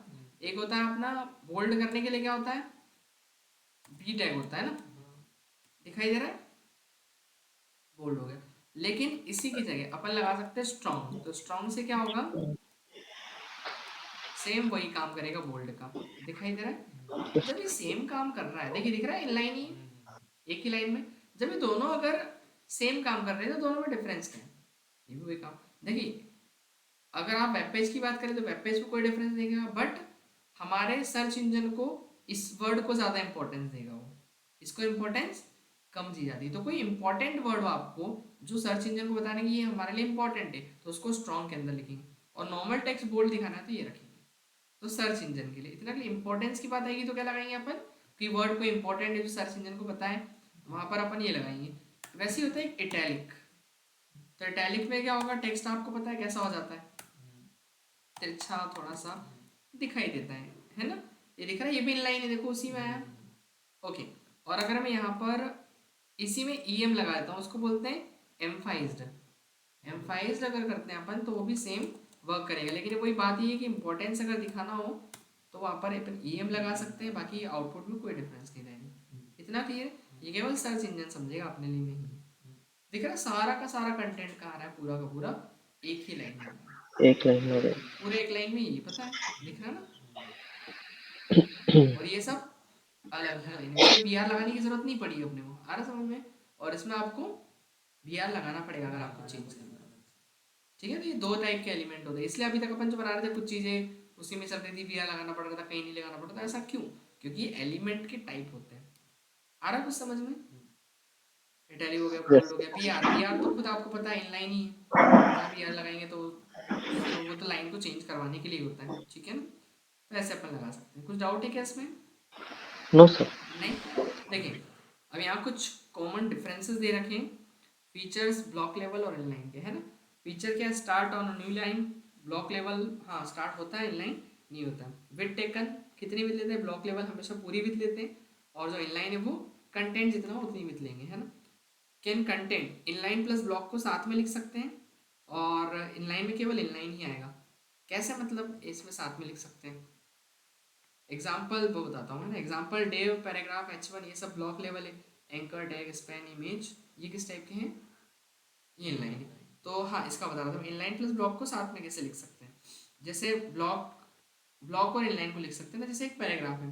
एक होता है अपना बोल्ड करने के लिए क्या होता है, B टैग होता है ना, दिखाई दे रहा है, बोल्ड हो गया। लेकिन इसी की जगह अपन लगा सकते हैं स्ट्रॉन्ग, तो स्ट्रॉन्ग से क्या होगा, सेम वही काम करेगा बोल्ड का, दिखाई दे रहा है? जब ये सेम काम कर रहा है, देखिए दिख रहा है इनलाइन ही, एक ही लाइन में, जब ये दोनों अगर सेम काम कर रहे हैं तो दोनों में डिफरेंस क्या है, ये भी वही काम। देखिए अगर आप वेब पेज की बात करें तो वेब पेज में कोई डिफरेंस नहीं देगा, बट हमारे सर्च इंजन को इस वर्ड को ज़्यादा इंपॉर्टेंस देगा, वो इसको इंपॉर्टेंस कम दी जाती है। तो कोई इंपॉर्टेंट वर्ड हो आपको जो सर्च इंजन को बताने की ये हमारे लिए इंपॉर्टेंट है, तो उसको स्ट्रॉन्ग के अंदर लिखेंगे, और नॉर्मल टेक्स्ट बोल्ड दिखाना है तो ये रखेंगे। तो सर्च इंजन के लिए इतना कि इंपॉर्टेंस की बात आएगी तो क्या लगाएंगे अपन, कि वर्ड को इंपॉर्टेंट है जो सर्च इंजन को बताए, तो वहाँ पर अपन ये लगाएंगे। वैसे ही होता है एक इटैलिक, तो इटैलिक में क्या होगा, टेक्स्ट आपको पता है कैसा हो जाता है, तिरछा थोड़ा सा दिखाई देता है ना? ये दिख रहा है, ये भी इनलाइन है, देखो उसी में आया, ओके। और अगर मैं यहाँ पर इसी में EM लगा देता हूँ, उसको बोलते हैं एम्फाइज्ड। एम्फाइज्ड अगर करते हैं अपन तो वो भी सेम वर्क करेगा, लेकिन वही बात ये है कि इंपॉर्टेंस अगर दिखाना हो तो वहाँ पर अपन EM लगा सकते हैं, बाकी आउटपुट में कोई डिफरेंस नहीं रहेगा। इतना क्लियर? ये केवल सर्च इंजन समझेगा अपने लिए नहीं, दिख रहा है सारा का सारा कंटेंट कहाँ आ रहा है, पूरा का पूरा एक ही लाइन में। एक लाइन हो गई। पूरे एक लाइन में, ये पता है, दिख रहा है ना। और ये सब अलग अलग लाइन, इसमें बी आर लगाने की जरूरत नहीं पड़ी अपने को, आ रहा समझ में। और इसमें आपको बी आर लगाना पड़ेगा अगर आपको चेंज करना है, ठीक है। तो ये दो टाइप के एलिमेंट होते हैं, इसलिए अभी तक अपन जो बना रहे थे कुछ चीजें उसी में चल रही थी, बी आर लगाना पड़ रहा था, कहीं नहीं लगाना पड़ता था। ऐसा क्यों? क्योंकि ये एलिमेंट के टाइप होते हैं। आ रहा कुछ समझ में? इटैलिक हो गया, बोल्ड यस। हो गया, बी आर तो खुद आपको पता है इनलाइन ही है, जहाँ बी आर लगाएंगे तो वो तो लाइन को चेंज करवाने के लिए होता है, ठीक है ना। तो ऐसे अपन लगा सकते हैं। कुछ डाउट है क्या इसमें? No sir. नहीं। देखिए, अब यहाँ कुछ कॉमन डिफरेंसेस दे रखे हैं फीचर्स ब्लॉक लेवल और इनलाइन के, है ना। फीचर क्या है? Start on new line. Block level हाँ स्टार्ट होता है, इनलाइन नहीं होता। विथ टेकन, कितनी विथ लेते हैं? ब्लॉक लेवल हमेशा पूरी विथ लेते हैं, और जो इनलाइन है वो कंटेंट जितना हो उतनी विथ लेंगे, है ना। Can content inline plus block को साथ में लिख सकते हैं, और इनलाइन में केवल इनलाइन ही आएगा। कैसे मतलब इसमें साथ में लिख सकते हैं? एग्जाम्पल वो बताता हूँ, है ना। एग्जाम्पल डेव, पैराग्राफ, H1 ये सब ब्लॉक लेवल है। एंकर, टैग, स्पैन, इमेज ये किस टाइप के हैं? ये इनलाइन है। तो हाँ इसका बता रहा था, इनलाइन प्लस ब्लॉक को साथ में कैसे लिख सकते हैं। जैसे ब्लॉक और इनलाइन को लिख सकते हैं ना। जैसे एक पैराग्राफ है,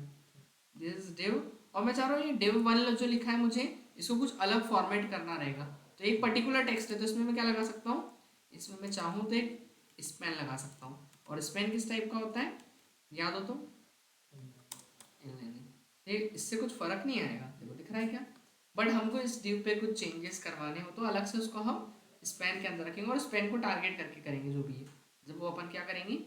दिस डेव, और मैं चाह रहा हूँ ये डेव 1 जो लिखा है मुझे इसको कुछ अलग फॉर्मेट करना रहेगा। तो एक पर्टिकुलर टेक्स्ट है, तो इसमें मैं क्या लगा सकता हूँ? इसमें मैं चाहूँ तो एक स्पैन लगा सकता हूँ। और स्पैन किस टाइप का होता है याद हो तो? इससे कुछ फर्क नहीं आएगा, देखो दिख रहा है क्या। बट हमको इस डिव पे कुछ चेंजेस करवाने हो तो अलग से उसको हम स्पैन के अंदर रखेंगे, और स्पैन को टारगेट करके करेंगे जो भी है, जब वो अपन क्या करेंगे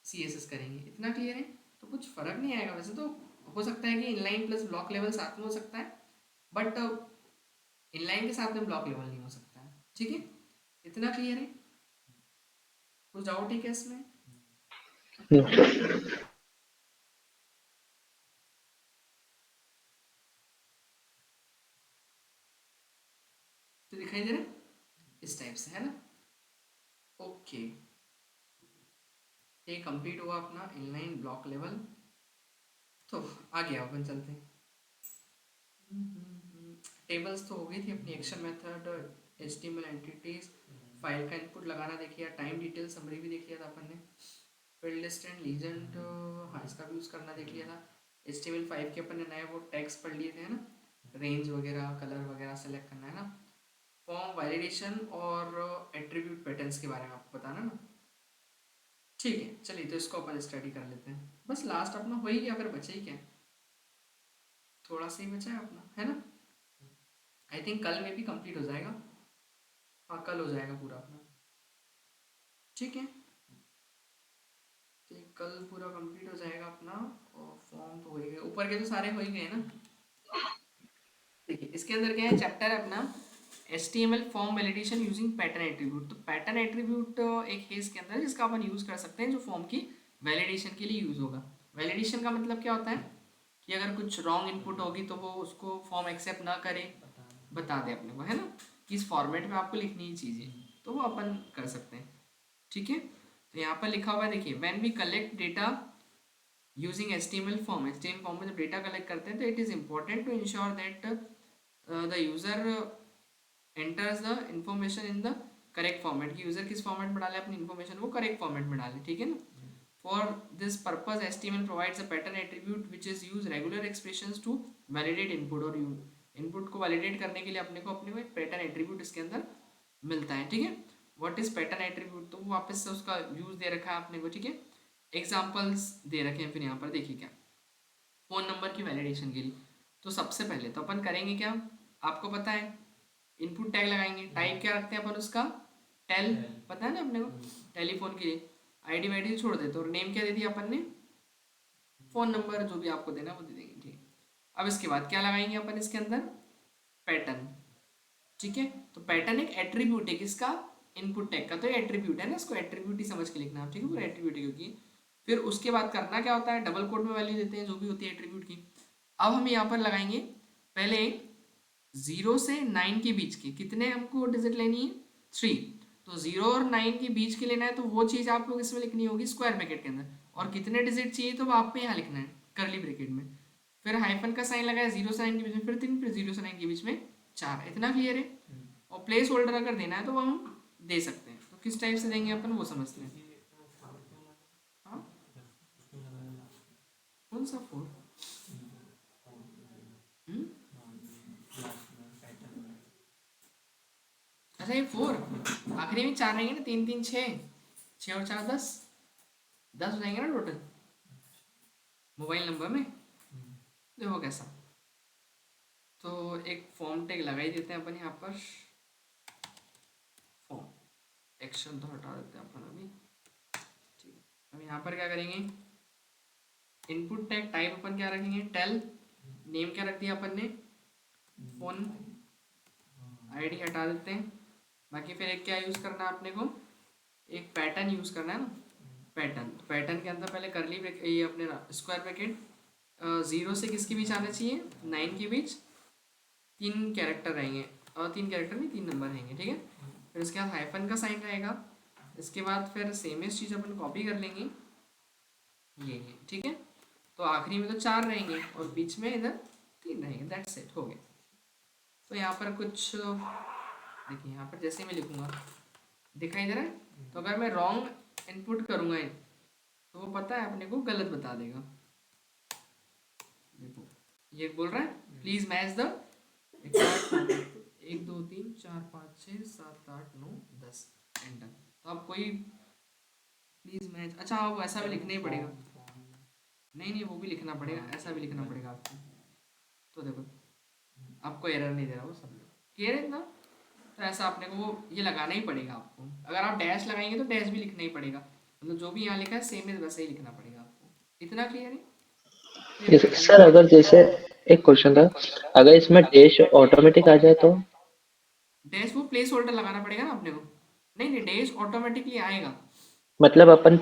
CSS करेंगे। इतना क्लियर है? तो कुछ फर्क नहीं आएगा। वैसे तो हो सकता है कि इनलाइन प्लस ब्लॉक लेवल साथ में हो सकता है, बट इनलाइन के साथ में ब्लॉक लेवल नहीं हो सकता है, ठीक है। इतना क्लियर है? कुछ डाउट है क्या इसमें? नो। तो दिखाई दे रहा है इस टाइप से, है ना। ओके, ये कंप्लीट हुआ अपना इनलाइन ब्लॉक लेवल। तो आगे अपन चलते हैं। टेबल्स तो हो गई थी अपनी, action method, HTML entities, file का इनपुट लगाना देख लिया, टाइम डिटेल समरी भी देख लिया था अपन ने, फील्ड लिस्ट एंड लीजेंड हाँ इसका भी यूज़ करना देख लिया था। HTML5 के अपन ने नए वो टैग्स पढ़ लिए थे, है ना, रेंज वगैरह, कलर वगैरह सेलेक्ट करना है ना। फॉर्म वैलिडेशन और एट्रीब्यूट पैटर्न्स के बारे में आपको बताना ना। ठीक है, चलिए तो इसको अपन स्टडी कर लेते हैं। बस लास्ट अपना हो ही गया, फिर बचा ही क्या, थोड़ा सा ही बचा है अपना, है ना। आई थिंक कल में भी कंप्लीट हो जाएगा, हाँ कल हो जाएगा पूरा अपना, ठीक है। तो कल पूरा कंप्लीट हो जाएगा अपना, और फॉर्म तो हो ही गए, ऊपर के तो सारे हो ही गए ना। देखिए इसके अंदर क्या है, चैप्टर है अपना HTML form validation using pattern attribute. तो पैटर्न एट्रीब्यूट एक है इसके अंदर जिसका अपन यूज़ कर सकते हैं, जो फॉर्म की वैलिडेशन के लिए यूज़ होगा। वैलिडेशन का मतलब क्या होता है कि अगर कुछ रॉन्ग इनपुट होगी तो वो उसको फॉर्म एक्सेप्ट ना करे, बता दे अपने को, है ना, कि इस फॉर्मेट में आपको लिखनी ही चीज़ें, तो वो अपन कर सकते हैं, ठीक है। तो यहाँ पर लिखा हुआ है देखिए, when we collect data using HTML form में जब डेटा कलेक्ट करते हैं तो it is important to ensure that the user enters the information in the correct format, कि यूज़र किस फॉर्मेट में डाले अपनी इन्फॉर्मेशन, वो करेक्ट फॉर्मेट में डाले, ठीक है ना। For this purpose HTML provides a pattern attribute which is use regular expressions to validate input, और इनपुट को वैलिडेट करने के लिए अपने को एक पैटर्न एट्रीब्यूट इसके अंदर मिलता है, ठीक है। व्हाट इज पैटर्न एट्रीब्यूट, तो वापस से उसका यूज दे रखा है अपने को, ठीक है। एग्जाम्पल्स दे रखे हैं फिर यहाँ पर देखिए क्या, फ़ोन नंबर की वैलिडेशन के लिए। तो सबसे पहले तो अपन करेंगे क्या, आपको पता है इनपुट टैग लगाएंगे, टाइप क्या रखते हैं अपन उसका, टेल, पता है ना अपने को, टेलीफोन के लिए। ID वाईडी छोड़ देते, और नेम क्या दे दिया अपन ने, फ़ोन नंबर, जो भी आपको देना वो दे देंगे, ठीक है। अब इसके बाद क्या लगाएंगे अपन इसके अंदर, पैटर्न, ठीक है। तो पैटर्न एक एट्रीब्यूट है किसका, इनपुट टैग का, तो ये एट्रीब्यूट है ना, इसको एट्रीब्यूट ही समझ के लिखना है, ठीक है, पूरा एट्रीब्यूट है। क्योंकि फिर उसके बाद करना क्या होता है, डबल कोट में वैल्यू देते हैं जो भी होती है एट्रीब्यूट की। अब हम यहाँ पर लगाएंगे पहले 0 से 9 के बीच के, कितने हमको डिजिट लेनी है, 3। तो 0 और 9 के बीच के लेना है, तो वो चीज़ आपको इसमें लिखनी होगी स्क्वायर ब्रैकेट के अंदर, और कितने डिजिट चाहिए तो वो आपको यहाँ लिखना है करली ब्रैकेट में। फिर हाइफन का साइन लगाया 0 से 9 के बीच में, फिर 3, फिर 0 से 9 के बीच में 4। इतना क्लियर है। और प्लेस होल्डर अगर देना है तो वो हम दे सकते हैं, तो किस टाइप से देंगे अपन वो समझते हैं। सा 4? अच्छा ये 4 आखिरी में 4 रहेंगे ना, 3 3 6, 6 और 4 10, 10 हो जाएंगे ना टोटल मोबाइल नंबर में। देखो कैसा, तो एक फॉर्म टैग लगा ही देते हैं अपन यहाँ पर, फॉर्म एक्शन तो हटा देते हैं अपन अभी, ठीक है। अब यहाँ पर क्या करेंगे, इनपुट टैग टाइप अपन क्या रखेंगे, टेल, नेम क्या रख दिया अपन ने, फोन, आईडी हटा देते हैं। बाकी फिर एक क्या यूज़ करना है अपने को, एक पैटर्न यूज़ करना है ना, पैटर्न। पैटर्न के अंदर पहले करली ब्रैकेट, ये अपने स्क्वायर ब्रैकेट, 0 से किसके बीच आना चाहिए, 9 के बीच, 3 कैरेक्टर रहेंगे, और 3 कैरेक्टर नहीं 3 नंबर रहेंगे, ठीक है। फिर उसके बाद हाइफन का साइन रहेगा, इसके बाद फिर सेम इस चीज़ अपन कॉपी कर लेंगे, ये ठीक है। तो आखिरी में तो 4 रहेंगे और बीच में इधर 3 रहेंगे, दैट्स इट, हो गया। तो यहाँ पर कुछ देखिए, यहाँ पर जैसे मैं लिखूँगा दिखाई दे रहा है, तो अगर मैं रॉन्ग इनपुट करूँगा तो वो पता है अपने को गलत बता देगा। देखो ये बोल रहा है प्लीज मैच द 1 2 3 4 5 6 7 8 9 10 एंटर। तो आप कोई प्लीज मैच, अच्छा आप ऐसा भी लिखना ही पड़ेगा, नहीं नहीं वो भी लिखना पड़ेगा, ऐसा भी लिखना पड़ेगा आपको। तो देखो आपको एरर नहीं दे रहा, वो सब क्लियर है ना। तो ऐसा आपने को वो ये लगाना ही पड़ेगा आपको, अगर आप डैश लगाएंगे तो डैश भी लिखना ही पड़ेगा, मतलब जो भी यहाँ लिखा है सेम है वैसे ही लिखना पड़ेगा आपको। इतना क्लियर है? तो ये pattern सर अगर जैसे एक क्वेश्चन था, अगर इसमें डैश ऑटोमेटिक आ जाए तो? डैश वो प्लेस होल्डर लगाना पड़ेगा ना अपने को, नहीं नहीं डैश ऑटोमेटिकली आएगा। मतलब अपन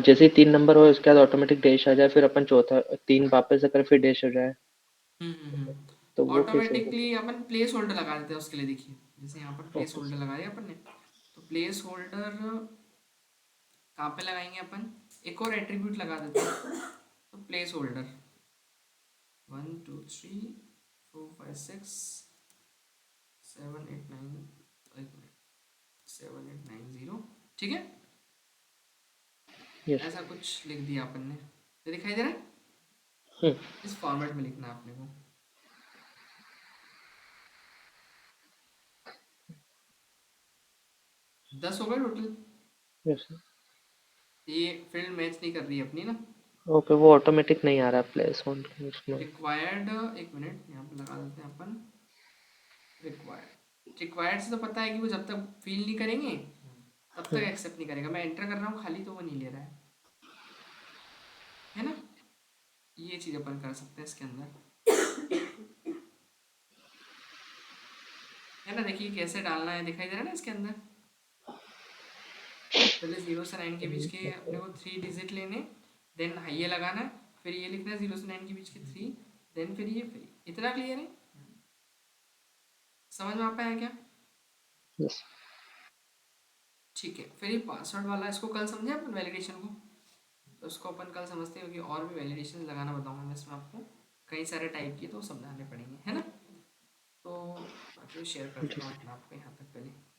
जैसे 3 नंबर हो उसके बाद ऑटोमेटिक डैश आ जाए, फिर अपन चौथा 3 वापस अगर फिर डैश हो जाए तो वो कैसे हो ऑटोमेटिकली सकता अपन प्लेस होल्डर लगा देते हैं उसके लिए। देखिए जैसे यहाँ पर है? प्लेस होल्डर लगाया अपन ने, तो प्लेस होल्डर कहाँ पे लगाएंगे अपन, एक और एट्रीब्यूट लगा देते हैं, तो प्लेस होल्डर 1 2 3 4 5 6 7 8 9, 7 8 9 0, ठीक है। यस। ऐसा कुछ लिख दिया अपन ने, तो दिखाई दे रहा है, हम्म। इस फॉर्मेट में लिखना है अपने को। दस हो गए टोटल, यस। ये फील्ड मैच नहीं कर रही है अपनी ना। ओके, वो ऑटोमेटिक नहीं आ रहा प्लेस ऑन उसमें। रिक्वायर्ड, एक मिनट यहाँ पे लगा देते हैं अपन, रिक्वायर्ड से तो पता है कि वो जब तक फील नहीं करेंगे तब तक एक्सेप्ट नहीं करेगा। मैं एंटर कर रहा हूँ खाली तो वो नहीं ले रहा है ना। ये चीज़ अपन कर सकते हैं इसके अंदर, है ना। देखिए कैसे डालना है, दिखाई दे रहा है ना इसके अंदर। पहले 0 से 9 के बीच के अपने को 3 डिजिट लेने, देन ये लगाना है, फिर ये लिखना है 0 से 9 के बीच के 3, देन फिर ये, फिर इतना क्लियर है, समझ में आ पाया क्या? यस। ठीक है। फिर ये पासवर्ड वाला, इसको कल समझे अपन वैलिडेशन को, तो उसको अपन कल समझते हैं, क्योंकि और भी वैलिडेशन लगाना बताऊंगा मैं इसमें आपको, कई सारे टाइप की, तो समझाने पड़ेंगे, है ना। तो बाकी शेयर कर देता हूँ अपना आपको यहाँ तक पहले।